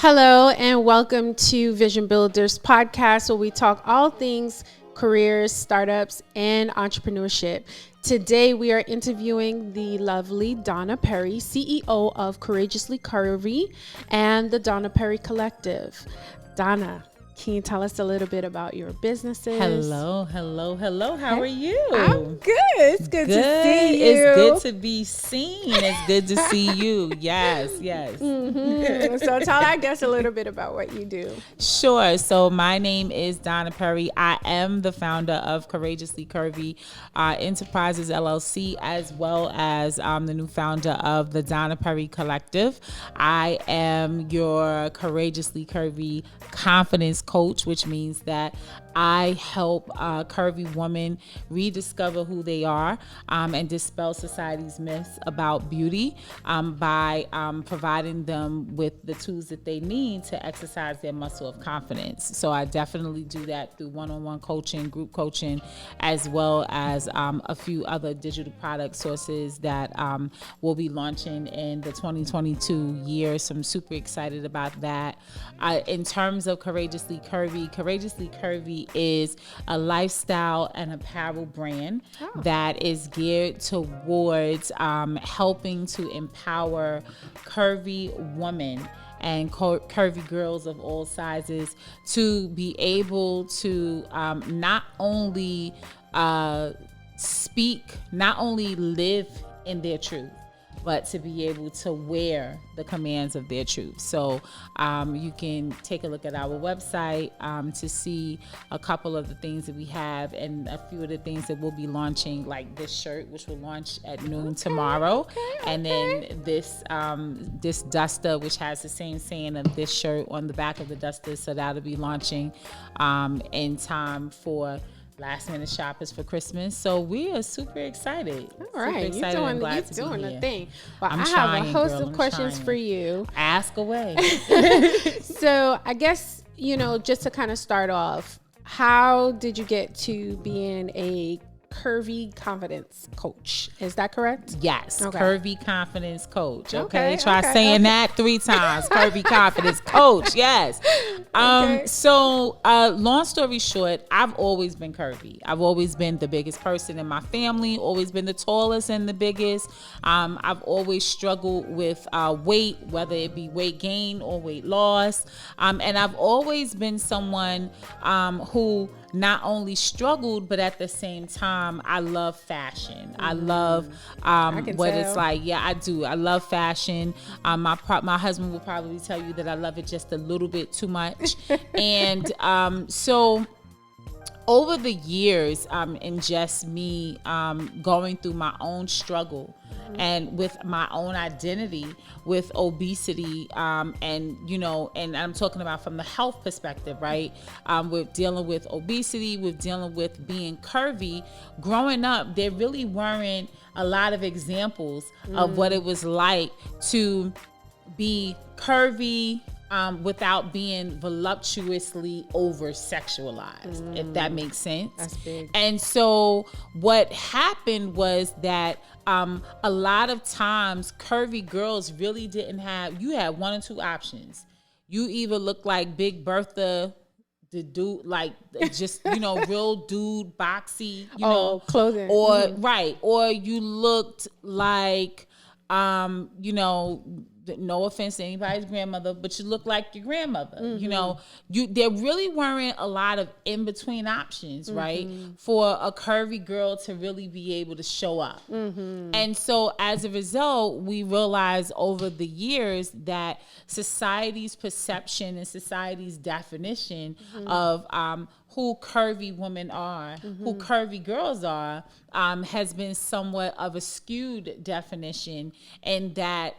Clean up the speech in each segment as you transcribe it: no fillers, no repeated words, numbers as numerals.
Hello and welcome to Vision Builders Podcast, where we talk all things careers, startups, and entrepreneurship. Today we are interviewing the lovely Donna Perry, CEO of Courageously Curvy and the Donna Perry Collective. Donna, can you tell us a little bit about your businesses? Hello. How are you? I'm good. It's good to see you. It's good to be seen. It's good to see you. Yes. Mm-hmm. So tell our guests a little bit about what you do. Sure. So my name is Donna Perry. I am the founder of Courageously Curvy Enterprises, LLC, as well as the new founder of the Donna Perry Collective. I am your Courageously Curvy confidence coach, which means that I help curvy women rediscover who they are and dispel society's myths about beauty by providing them with the tools that they need to exercise their muscle of confidence. So I definitely do that through one-on-one coaching, group coaching, as well as a few other digital product sources that we'll be launching in the 2022 year. So I'm super excited about that. In terms of Courageously Curvy is a lifestyle and apparel brand that is geared towards helping to empower curvy women and curvy girls of all sizes to be able to not only live in their truth, but to be able to wear the commands of their truth. So you can take a look at our website to see a couple of the things that we have and a few of the things that we'll be launching, like this shirt, which will launch at noon tomorrow. And then this duster, which has the same saying of this shirt on the back of the duster. So that'll be launching in time for last minute shoppers for Christmas. So we are super excited. All right, you're doing the thing. Well, I have a host of questions for you. Ask away. So I guess, just to kind of start off, how did you get to being a curvy confidence coach? Is that correct? Yes. Okay. Curvy confidence coach. Okay. Try saying that 3 times. Curvy confidence coach. Yes. So long story short, I've always been curvy. I've always been the biggest person in my family, always been the tallest and the biggest. I've always struggled with weight, whether it be weight gain or weight loss. And I've always been someone who not only struggled, but at the same time, I love fashion. I love it's like. Yeah, I do. I love fashion. My husband will probably tell you that I love it just a little bit too much. And so over the years, and just me going through my own struggle and with my own identity with obesity, and I'm talking about from the health perspective, right? We're dealing with obesity, we're dealing with being curvy. Growing up, there really weren't a lot of examples of what it was like to be curvy without being voluptuously over sexualized, if that makes sense. That's big. And so what happened was that a lot of times curvy girls really didn't have, you had 1 or 2 options. You either look like Big Bertha, the dude, like just, real dude, boxy, clothing. Or right. Or you looked like, no offense to anybody's grandmother, but you look like your grandmother. There really weren't a lot of in-between options, right? For a curvy girl to really be able to show up. And so as a result, we realized over the years that society's perception and society's definition of who curvy women are, who curvy girls are, has been somewhat of a skewed definition, in that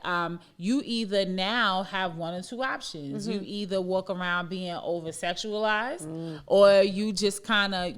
you either now have 1 or 2 options. You either walk around being over sexualized, or you just kind of,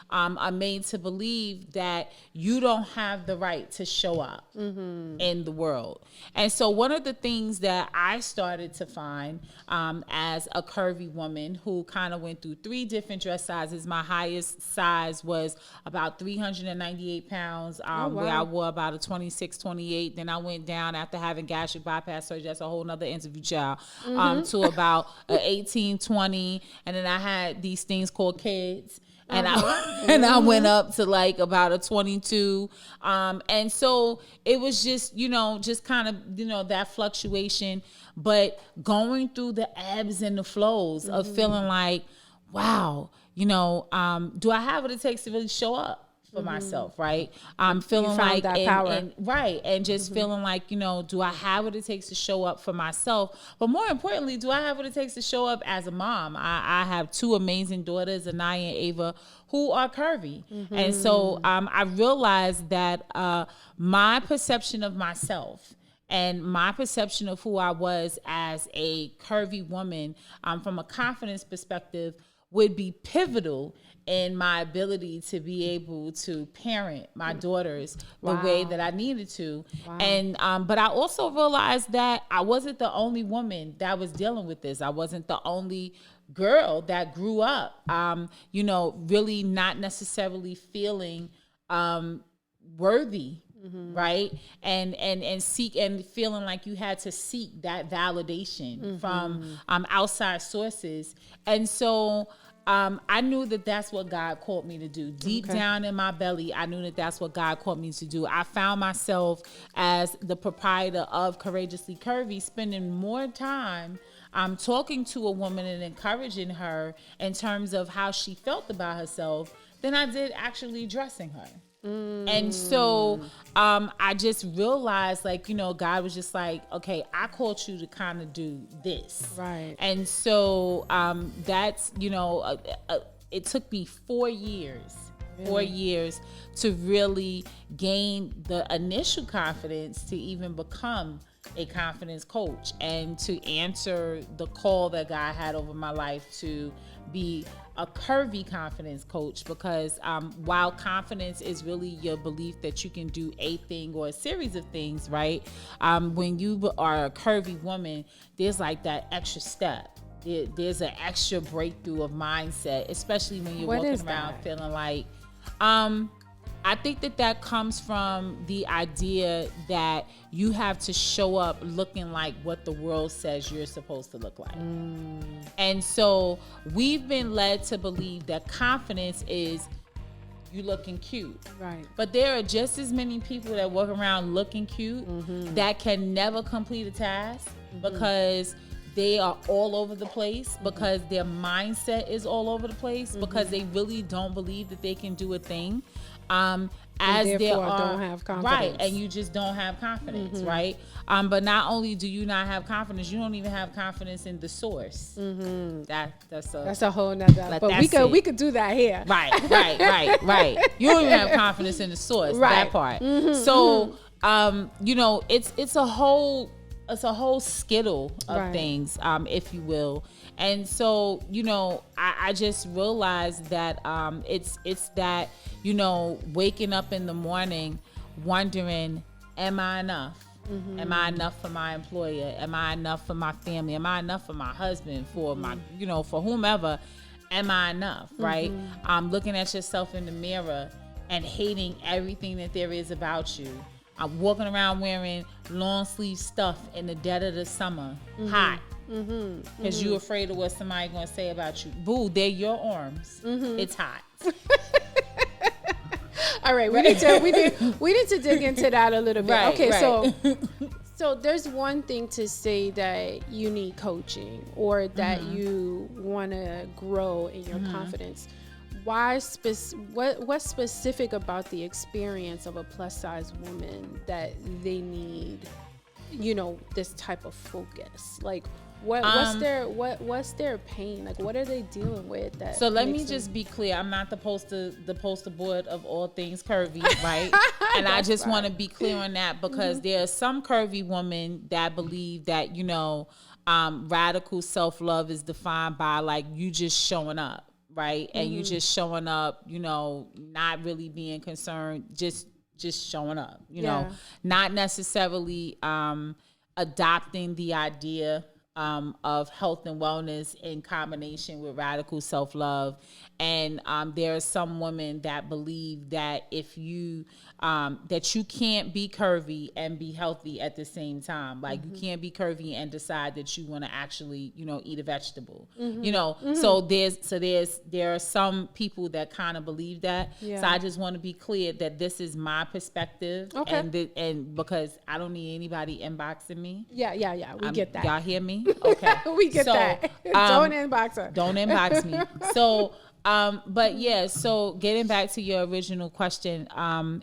are made to believe that you don't have the right to show up in the world. And so one of the things that I started to find as a curvy woman who kind of went through 3 different dress sizes. My highest size was about 398 pounds, where I wore about a 26, 28. Then I went down after having gastric bypass bypass surgery. That's a whole nother interview, child. To about 18, 20. And then I had these things called kids. And I went up to like about a 22. And so it was just, just kind of, that fluctuation, but going through the ebbs and the flows of feeling like, wow, do I have what it takes to really show up for myself, right? I'm feeling like that power. And just feeling like, do I have what it takes to show up for myself? But more importantly, do I have what it takes to show up as a mom? I have two amazing daughters, Anaya and Ava, who are curvy. And so I realized that my perception of myself and my perception of who I was as a curvy woman from a confidence perspective would be pivotal in my ability to be able to parent my daughters the way that I needed to. And but I also realized that I wasn't the only woman that was dealing with this. I wasn't the only girl that grew up, really not necessarily feeling worthy. Right. And seek and feeling like you had to seek that validation from outside sources. And so I knew that that's what God called me to do. Deep down in my belly, I knew that that's what God called me to do. I found myself as the proprietor of Courageously Curvy, spending more time talking to a woman and encouraging her in terms of how she felt about herself than I did actually dressing her. And so I just realized, like, God was just like, okay, I called you to kind of do this. Right. And so that's, it took me 4 years. Really? 4 years to really gain the initial confidence to even become a confidence coach and to answer the call that God had over my life to be a curvy confidence coach, because while confidence is really your belief that you can do a thing or a series of things, right? When you are a curvy woman, there's like that extra step. There's an extra breakthrough of mindset, especially when you're walking around feeling like, I think that comes from the idea that you have to show up looking like what the world says you're supposed to look like. And so we've been led to believe that confidence is you looking cute. Right. But there are just as many people that walk around looking cute that can never complete a task because they are all over the place, because their mindset is all over the place, because they really don't believe that they can do a thing. As therefore don't have confidence. Right, and you just don't have confidence, right? But not only do you not have confidence, you don't even have confidence in the source. That's a whole nother. But we could do that here. Right. You don't even have confidence in the source. That part. So it's a whole skittle of things, if you will. And so, I just realized that it's that, waking up in the morning wondering, am I enough? Am I enough for my employer? Am I enough for my family? Am I enough for my husband? For my, for whomever? Am I enough? Right? Looking at yourself in the mirror and hating everything that there is about you. I'm walking around wearing long sleeve stuff in the dead of the summer, hot, because you're afraid of what somebody gonna say about you. Boo, they're your arms. It's hot. All right, we need to dig into that a little bit. Right, okay, right. So there's one thing to say that you need coaching or that you want to grow in your confidence. What's specific about the experience of a plus size woman that they need, this type of focus? Like what's their pain? Like what are they dealing with? So let me just be clear. I'm not the poster board of all things curvy, right? And I just want to be clear on that, because there are some curvy women that believe that, radical self-love is defined by like you just showing up. Right. And you just showing up, not really being concerned, just showing up, not necessarily adopting the idea of health and wellness in combination with radical self-love. And there are some women that believe that if you that you can't be curvy and be healthy at the same time. Like you can't be curvy and decide that you want to actually, eat a vegetable. So there are some people that kind of believe that. So I just want to be clear that this is my perspective. Okay. And because I don't need anybody inboxing me. Yeah. We get that. Y'all hear me? Okay. We get that. Don't inbox her. Don't inbox me. So but yeah, so getting back to your original question,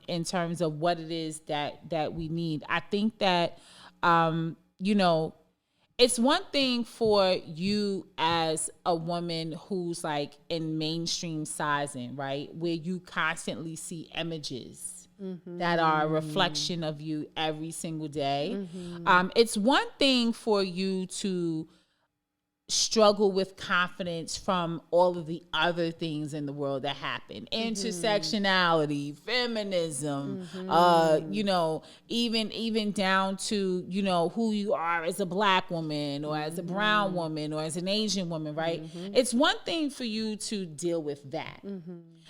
in terms of what it is that we need, I think that, it's one thing for you as a woman who's like in mainstream sizing, right? Where you constantly see images that are a reflection of you every single day. It's one thing for you to struggle with confidence from all of the other things in the world that happen. Intersectionality, feminism, even down to, who you are as a Black woman or as a brown woman or as an Asian woman, right? It's one thing for you to deal with that.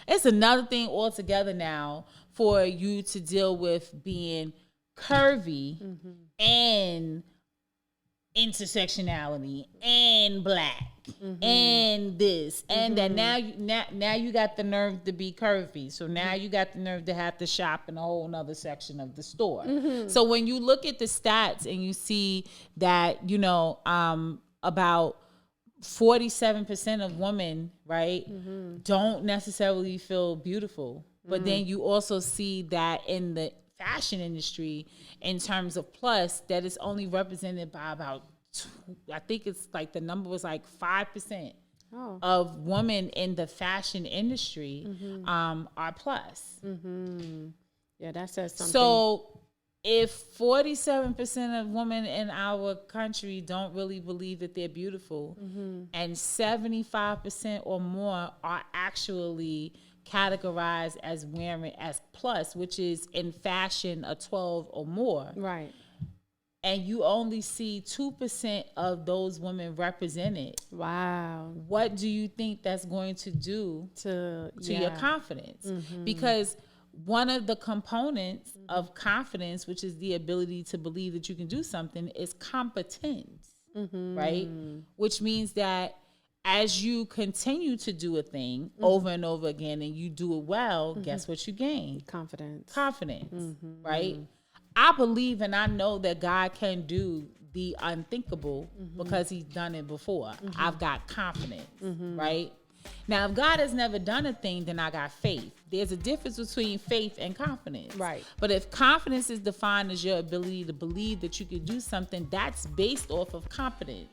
It's another thing altogether now for you to deal with being curvy and intersectionality and Black and this and that. Now you got the nerve to be curvy, so now you got the nerve to have to shop in a whole nother section of the store. So when you look at the stats and you see that about 47% of women, right, don't necessarily feel beautiful, but then you also see that in the fashion industry, in terms of plus, that is only represented by about, I think it's like the number was like 5% of women in the fashion industry are plus. Yeah, that says something. So if 47% of women in our country don't really believe that they're beautiful, and 75% or more are actually categorized as wearing as plus, which is in fashion a 12 or more, right? And you only see 2% of those women represented. Wow. What do you think that's going to do to your confidence? Because one of the components of confidence, which is the ability to believe that you can do something, is competence, right? Which means that as you continue to do a thing over and over again and you do it well, guess what you gain? Confidence, right? I believe and I know that God can do the unthinkable because he's done it before. I've got confidence, right? Now, if God has never done a thing, then I got faith. There's a difference between faith and confidence. Right. But if confidence is defined as your ability to believe that you can do something, that's based off of competence.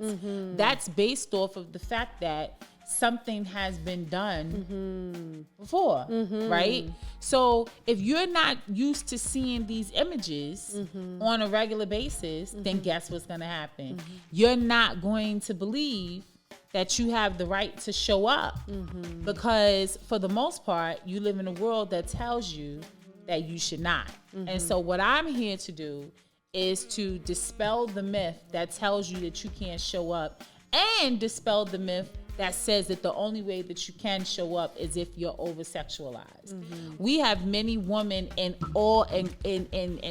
That's based off of the fact that something has been done before, right? So if you're not used to seeing these images on a regular basis, then guess what's going to happen? You're not going to believe that you have the right to show up because for the most part, you live in a world that tells you that you should not. And so what I'm here to do is to dispel the myth that tells you that you can't show up and dispel the myth that says that the only way that you can show up is if you're over sexualized. We have many women in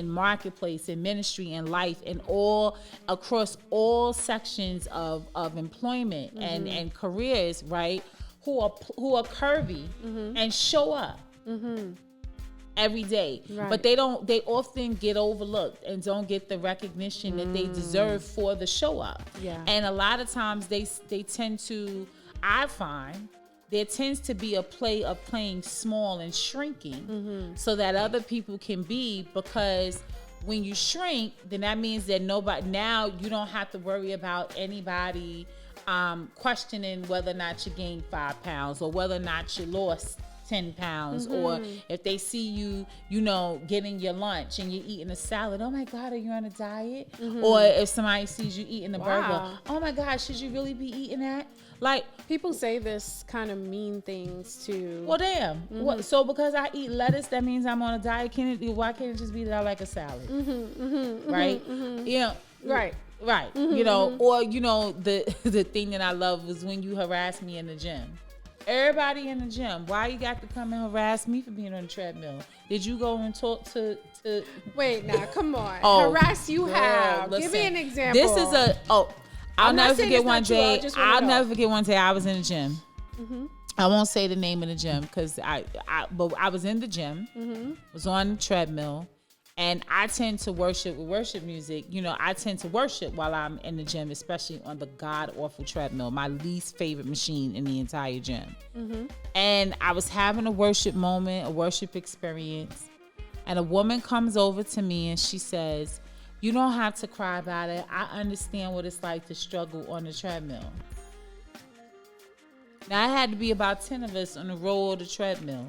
marketplace, in ministry, in life, in all across all sections of employment and careers, right? Who are curvy and show up every day, but they often get overlooked and don't get the recognition that they deserve for the show up. And a lot of times they tend to, I find there tends to be a play of playing small and shrinking so that other people can be, because when you shrink, then that means that now you don't have to worry about anybody questioning whether or not you gained 5 pounds or whether or not you lost 10 pounds, or if they see you, getting your lunch and you're eating a salad, oh my God, are you on a diet? Or if somebody sees you eating a burger, oh my God, should you really be eating that? Like, people say this kind of mean things to. Well, damn. So because I eat lettuce, that means I'm on a diet? Why can't it just be that I like a salad? Right? Right. Right. Or the thing that I love was when you harass me in the gym. Everybody in the gym, why you got to come and harass me for being on the treadmill? Did you go and talk to Wait, now come on. Harass you how? Listen, give me an example. This is I'll never forget one day. Never forget one day I was in the gym. Mm-hmm. I won't say the name of the gym because but I was in the gym, was on the treadmill. And I tend to worship with worship music. I tend to worship while I'm in the gym, especially on the god-awful treadmill, my least favorite machine in the entire gym. Mm-hmm. And I was having a worship moment, a worship experience. And a woman comes over to me and she says, "You don't have to cry about it. I understand what it's like to struggle on the treadmill." Now, I had to be about 10 of us on the row of the treadmill.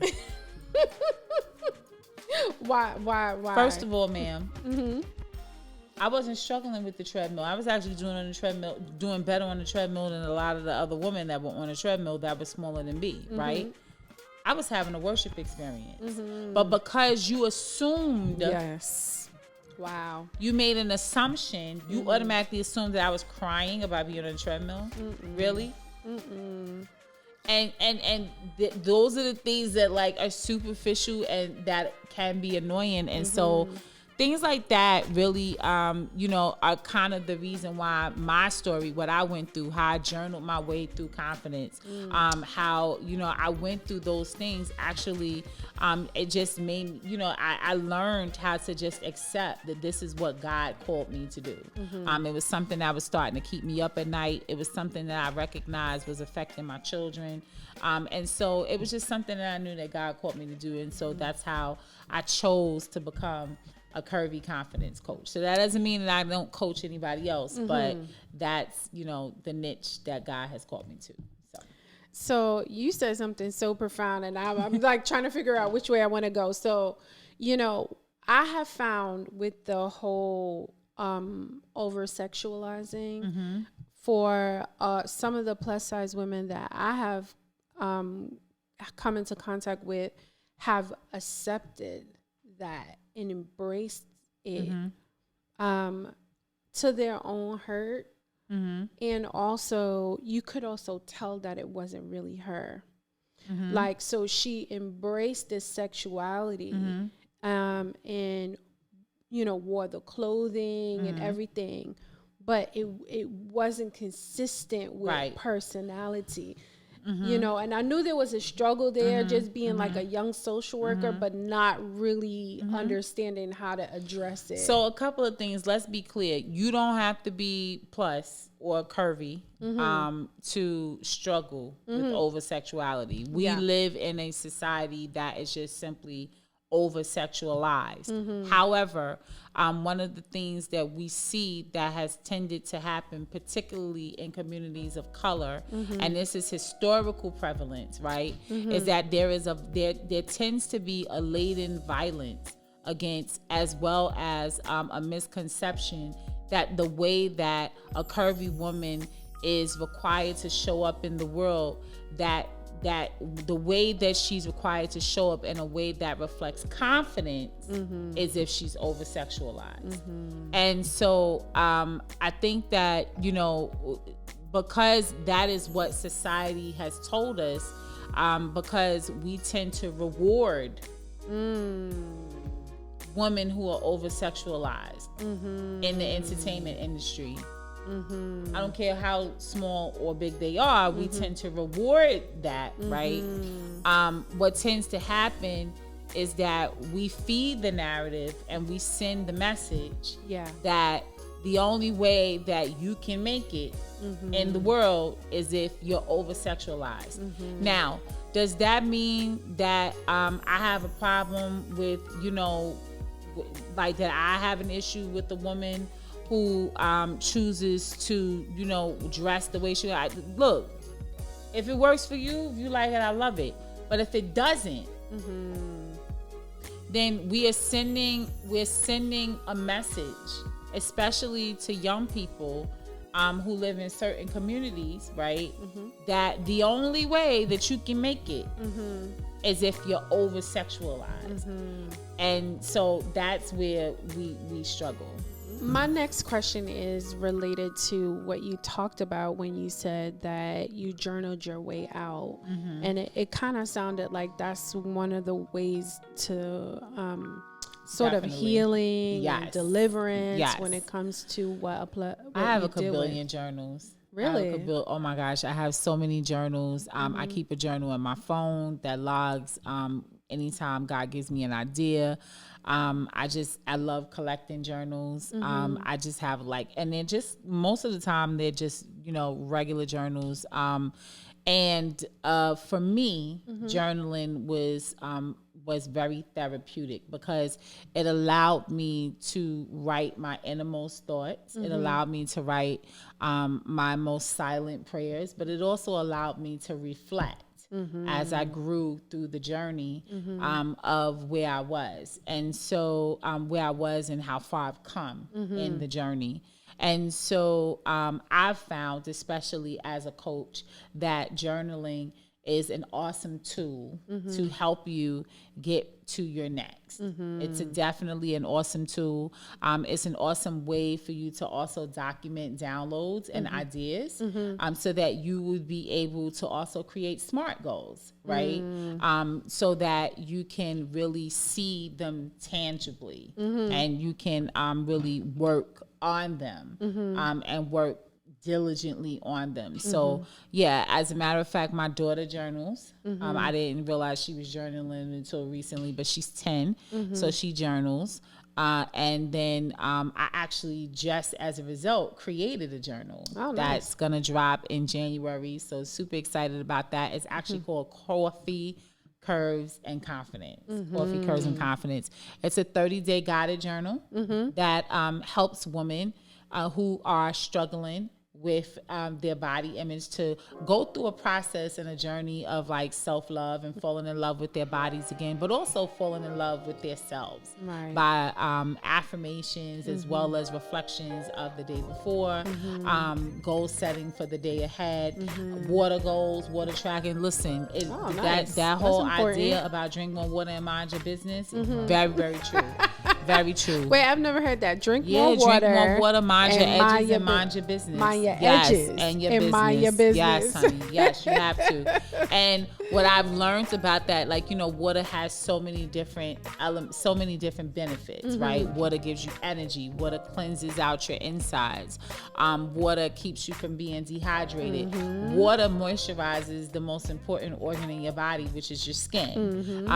Why? First of all, ma'am, I wasn't struggling with the treadmill. I was actually doing better on the treadmill than a lot of the other women that were on the treadmill that were smaller than me, right? I was having a worship experience. But because you assumed... Yes. Wow. You made an assumption. You automatically assumed that I was crying about being on the treadmill. Really? And those are the things that like are superficial and that can be annoying. And so things like that really, are kind of the reason why my story, what I went through, how I journaled my way through confidence, how, I went through those things. Actually, it just made me, I learned how to just accept that this is what God called me to do. It was something that was starting to keep me up at night. It was something that I recognized was affecting my children. And so it was just something that I knew that God called me to do. And so that's how I chose to become a curvy confidence coach. So that doesn't mean that I don't coach anybody else, but that's, the niche that God has called me to. So you said something so profound, and I'm like trying to figure out which way I want to go. So, I have found with the whole over-sexualizing for some of the plus size women that I have come into contact with have accepted that and embraced it to their own hurt. And also you could also tell that it wasn't really her. Like, so she embraced this sexuality and wore the clothing and everything, but it wasn't consistent with personality. And I knew there was a struggle there, just being like a young social worker, but not really understanding how to address it. So a couple of things, let's be clear. You don't have to be plus or curvy to struggle with over-sexuality. We live in a society that is just simply over-sexualized. However, one of the things that we see that has tended to happen, particularly in communities of color, and this is historical prevalence, right, is that there tends to be a latent violence against, as well as a misconception that the way that a curvy woman is required to show up in the world, that the way that she's required to show up in a way that reflects confidence is if she's over-sexualized. And so I think that, because that is what society has told us, because we tend to reward women who are over-sexualized in the entertainment industry. I don't care how small or big they are, we tend to reward that, right? What tends to happen is that we feed the narrative and we send the message that the only way that you can make it in the world is if you're over-sexualized. Now, does that mean that I have a problem with, like that I have an issue with the woman who chooses to, dress the way she... Look, if it works for you, if you like it, I love it. But if it doesn't, then we're sending a message, especially to young people who live in certain communities, right? That the only way that you can make it is if you're over-sexualized. And so that's where we struggle. My next question is related to what you talked about when you said that you journaled your way out. And it kind of sounded like that's one of the ways to sort of healing and deliverance when it comes to what I have a kabillion journals. Really? Oh my gosh, I have so many journals. I keep a journal in my phone that logs anytime God gives me an idea. I love collecting journals. I just have and they're just, most of the time they're just, regular journals. And for me, journaling was very therapeutic because it allowed me to write my innermost thoughts. It allowed me to write my most silent prayers, but it also allowed me to reflect as I grew through the journey of where I was. And so where I was and how far I've come in the journey. And so I've found, especially as a coach, that journaling is an awesome tool to help you get to your next. It's definitely an awesome tool. It's an awesome way for you to also document downloads and ideas so that you would be able to also create SMART goals, right? So that you can really see them tangibly and you can really work on them and work diligently on them. So yeah, as a matter of fact, my daughter journals. I didn't realize she was journaling until recently, but she's 10, so she journals. And then I actually, just as a result, created a journal that's gonna drop in January. So super excited about that. It's actually called Coffee, Curves, and Confidence. Coffee, Curves, and Confidence. It's a 30-day guided journal that helps women who are struggling with their body image to go through a process and a journey of self-love and falling in love with their bodies again, but also falling in love with themselves by affirmations as well as reflections of the day before, goal setting for the day ahead, water goals, water tracking. Listen, that whole idea about drink more water and mind your business, very, very true. Very true. Wait, I've never heard that. Drink more water. Drink more water, mind your edges, and mind your business. Mind your edges. And your business. Mind your business. Yes, honey. Yes, you have to. And what I've learned about that, water has so many different elements, so many different benefits, right? Water gives you energy. Water cleanses out your insides. Water keeps you from being dehydrated. Water moisturizes the most important organ in your body, which is your skin.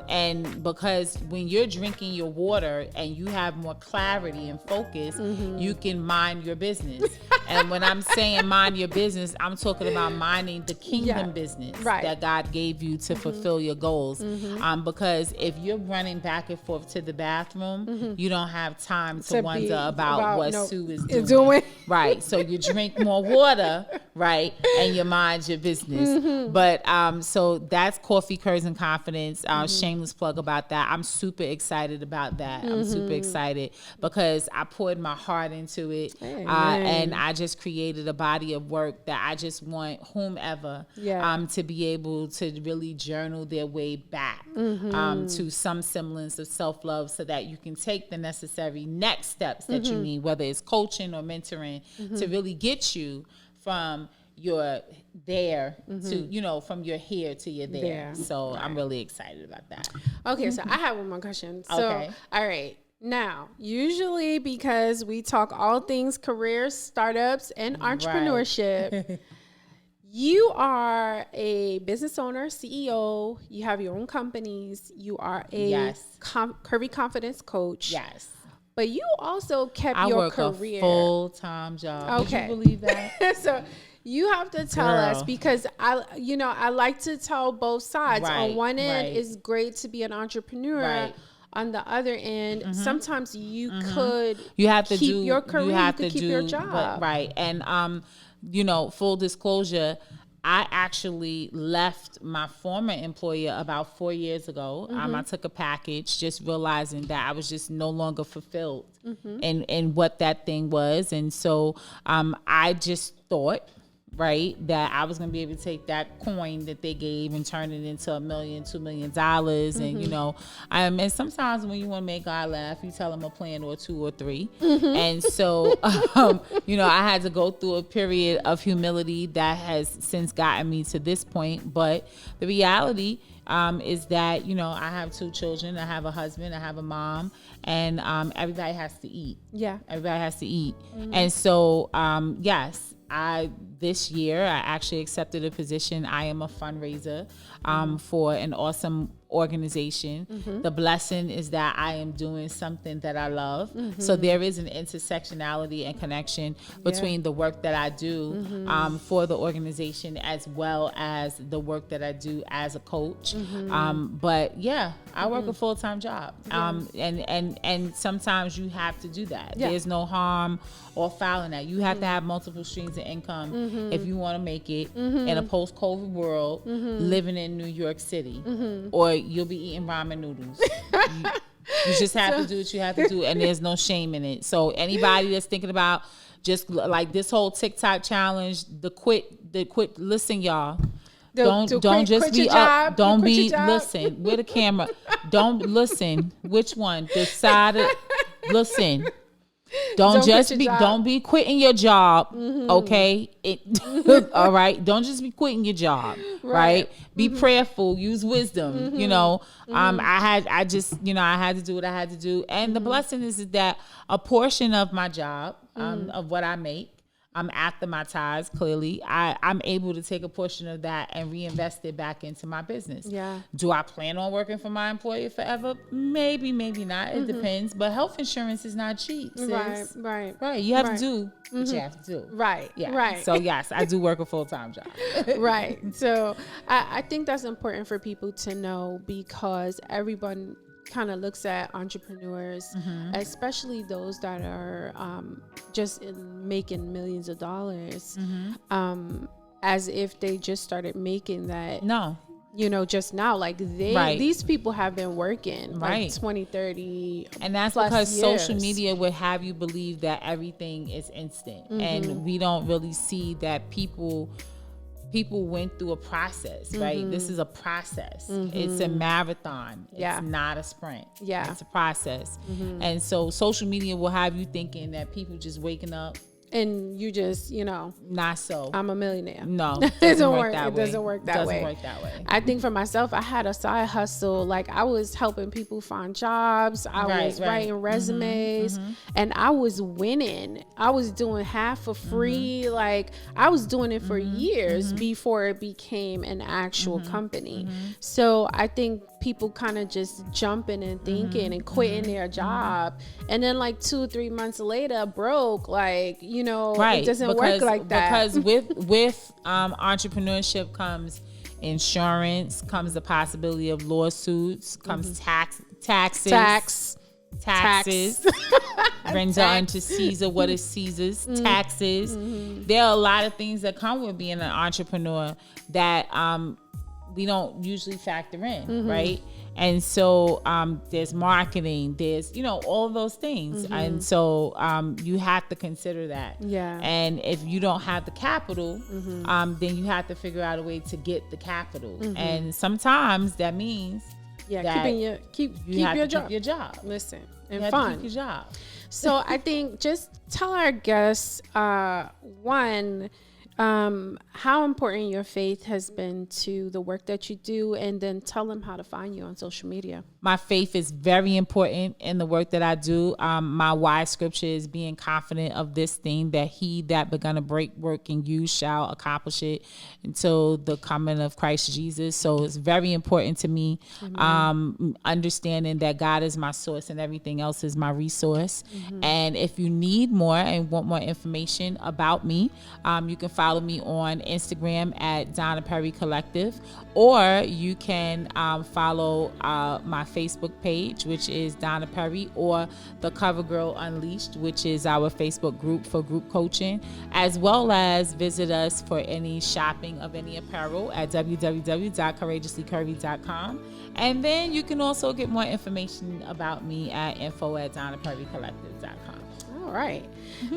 And because when you're drinking your water and you have more clarity and focus, you can mind your business. And when I'm saying mind your business, I'm talking about minding the kingdom business that God gave you to fulfill your goals. Because if you're running back and forth to the bathroom, you don't have time to wonder about what Sue is doing. Right. So you drink more water, right? And you mind your business. But so that's Coffee, Curves, and Confidence. Shameless plug about that. I'm super excited about that. I'm super excited because I poured my heart into it. And I just created a body of work that I just want whomever to be able to really journal their way back to some semblance of self-love so that you can take the necessary next steps that you need, whether it's coaching or mentoring, to really get you from your there to, from your here to your there. So I'm really excited about that. Okay, so I have one more question. So, all right. Now, usually because we talk all things careers, startups, and entrepreneurship, you are a business owner, CEO, you have your own companies, you are a Curvy Confidence coach. Yes. But you also kept your career. A full-time job. Okay. Did you believe that? So you have to tell us, because I like to tell both sides. On one end, it's great to be an entrepreneur. Right. On the other end, sometimes you could keep your career, you could keep your job. Right. And, full disclosure, I actually left my former employer about 4 years ago. I took a package, just realizing that I was just no longer fulfilled in what that thing was. And so I just thought, right? That I was going to be able to take that coin that they gave and turn it into $1 million, $2 million. And, you know, and sometimes when you want to make God laugh, you tell him a plan or two or three. And so, you know, I had to go through a period of humility that has since gotten me to this point. But the reality is that, you know, I have 2 children, I have a husband, I have a mom, and everybody has to eat. Yeah. Everybody has to eat. And so, yes, this year I actually accepted a position. I am a fundraiser for an awesome organization. The blessing is that I am doing something that I love. So there is an intersectionality and connection between the work that I do for the organization as well as the work that I do as a coach. But yeah, I work a full-time job. And sometimes you have to do that. There's no harm or foul in that. You have to have multiple streams of income if you want to make it in a post-COVID world living in New York City, or you'll be eating ramen noodles. You just have to do what you have to do, and there's no shame in it. So anybody that's thinking about just like this whole TikTok challenge, the quit, listen, y'all. Don't just be up. Don't be listen. Where the camera? Don't listen. Which one? Decide. Listen. Don't be quitting your job. Okay. All right. Don't just be quitting your job. Right. Be prayerful, use wisdom. You know, I had to do what I had to do. And the blessing is that a portion of my job, of what I make, after my ties, clearly, I'm able to take a portion of that and reinvest it back into my business. Yeah. Do I plan on working for my employer forever? Maybe, maybe not. It depends. But health insurance is not cheap, sis. Right. You have to do what you have to do. Right. Yeah. Right. So yes, I do work a full-time job. Right. So I think that's important for people to know, because everyone kind of looks at entrepreneurs, especially those that are just making millions of dollars, as if they just started making that. No. You know, just now, like these people have been working like 20, 30 and that's because years. Social media would have you believe that everything is instant, and we don't really see that people went through a process, right? This is a process. It's a marathon. It's not a sprint. It's a process. And so social media will have you thinking that people just waking up and you just, you know, not so. I'm a millionaire. No, it doesn't work that way. It doesn't work that way. I think for myself, I had a side hustle. Like I was helping people find jobs. I was writing resumes, and I was winning. I was doing half for free. Like I was doing it for years before it became an actual company. So I think people kind of just jumping and thinking and quitting their job, and then like 2 or 3 months later broke. Like, you know, it doesn't work like that. Because with entrepreneurship comes insurance, comes the possibility of lawsuits, comes taxes. Render unto Caesar what is Caesar's. Taxes. There are a lot of things that come with being an entrepreneur that we don't usually factor in, right? And so there's marketing, there's, you know, all of those things. And so you have to consider that. Yeah. And if you don't have the capital, then you have to figure out a way to get the capital. And sometimes that means keep your job. Listen, and fun. Keep your job. So I think just tell our guests, one, how important your faith has been to the work that you do, and then tell them how to find you on social media. My faith is very important in the work that I do. My why scripture is being confident of this thing, that he that begun a great work in you shall accomplish it until the coming of Christ Jesus. So it's very important to me, understanding that God is my source and everything else is my resource. And if you need more and want more information about me, you can follow me on Instagram at Donna Perry Collective, or you can follow my Facebook page, which is Donna Perry, or the Curvy Girl Unleashed, which is our Facebook group for group coaching, as well as visit us for any shopping of any apparel at www.courageouslycurvy.com. And then you can also get more information about me at info@DonnaPerryCollective.com. Oh, All right.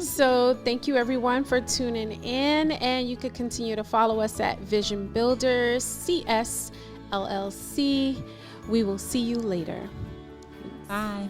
So thank you everyone for tuning in, and you could continue to follow us at Vision Builders CS LLC. We will see you later. Bye.